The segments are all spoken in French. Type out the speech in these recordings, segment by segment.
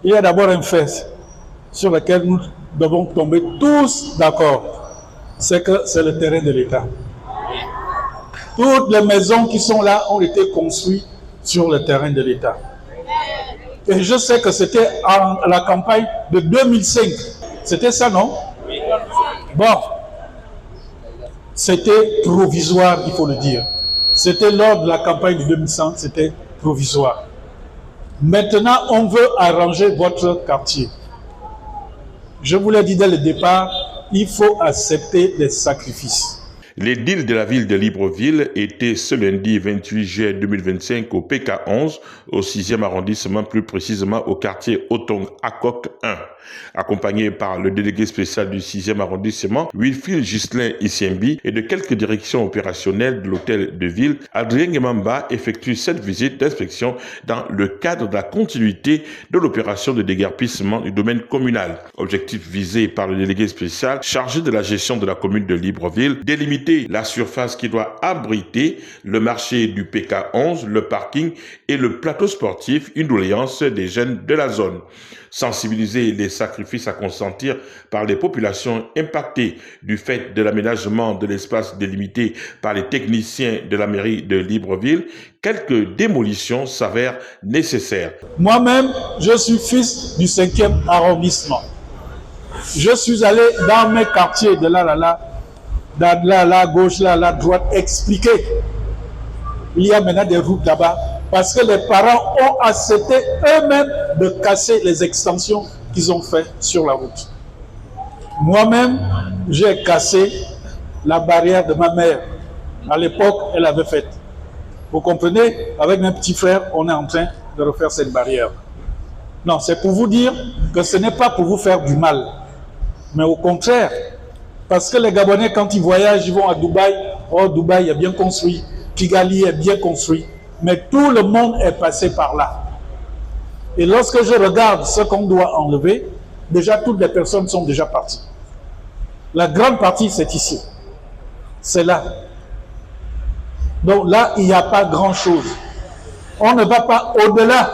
il y a d'abord un fait sur lequel nous devons tomber tous d'accord. C'est que c'est le terrain de l'État. Toutes les maisons qui sont là ont été construites sur le terrain de l'État. Et je sais que c'était à la campagne de 2005. C'était ça, non? Bon, c'était provisoire, il faut le dire. C'était lors de la campagne de 2005, c'était provisoire. Maintenant, on veut arranger votre quartier. Je vous l'ai dit dès le départ, il faut accepter les sacrifices. L'édile de la ville de Libreville était ce lundi 28 juillet 2025 au PK11, au 6e arrondissement, plus précisément au quartier Otong-Akok 1. Accompagné par le délégué spécial du 6e arrondissement, Wilfried Ghislain Issiembi, et de quelques directions opérationnelles de l'hôtel de ville, Adrien Gemamba effectue cette visite d'inspection dans le cadre de la continuité de l'opération de déguerpissement du domaine communal. Objectif visé par le délégué spécial chargé de la gestion de la commune de Libreville, délimiter la surface qui doit abriter le marché du PK11, le parking et le plateau sportif, une doléance des jeunes de la zone. Sensibiliser les sacrifices à consentir par les populations impactées du fait de l'aménagement de l'espace délimité par les techniciens de la mairie de Libreville, quelques démolitions s'avèrent nécessaires. Moi-même, je suis fils du 5e arrondissement. Je suis allé dans mes quartiers de là, à gauche, là, à droite, expliquer. Il y a maintenant des routes là-bas parce que les parents ont accepté eux-mêmes de casser les extensions qu'ils ont faites sur la route. Moi-même, j'ai cassé la barrière de ma mère. À l'époque, elle avait faite. Vous comprenez? Avec mes petits frères, on est en train de refaire cette barrière. Non, c'est pour vous dire que ce n'est pas pour vous faire du mal, mais au contraire. Parce que les Gabonais, quand ils voyagent, ils vont à Dubaï. Oh, Dubaï est bien construit. Kigali est bien construit. Mais tout le monde est passé par là. Et lorsque je regarde ce qu'on doit enlever, déjà toutes les personnes sont déjà parties. La grande partie, c'est ici. C'est là. Donc là, il n'y a pas grand-chose. On ne va pas au-delà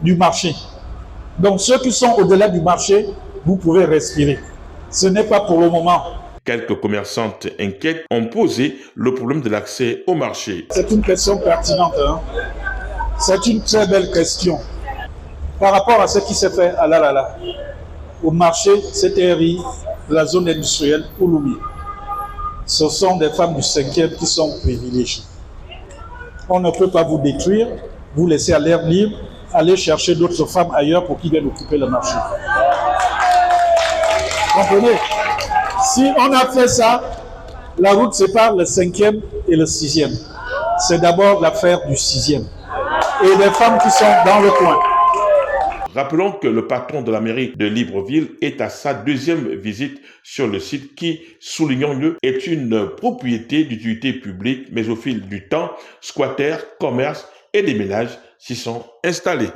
du marché. Donc ceux qui sont au-delà du marché, vous pouvez respirer. Ce n'est pas pour le moment. Quelques commerçantes inquiètes ont posé le problème de l'accès au marché. C'est une question pertinente. Hein? C'est une très belle question. Par rapport à ce qui s'est fait à Lalala, au marché CTRI, la zone industrielle Ouloumi, ce sont des femmes du 5e qui sont privilégiées. On ne peut pas vous détruire, vous laisser à l'air libre, aller chercher d'autres femmes ailleurs pour qu'ils viennent occuper le marché. Comprenez? Si on a fait ça, la route sépare le 5e et le 6e. C'est d'abord l'affaire du 6e. Et des femmes qui sont dans le coin. Rappelons que le patron de la mairie de Libreville est à sa deuxième visite sur le site qui, soulignons-le, est une propriété d'utilité publique, mais au fil du temps, squatters, commerces et des ménages s'y sont installés.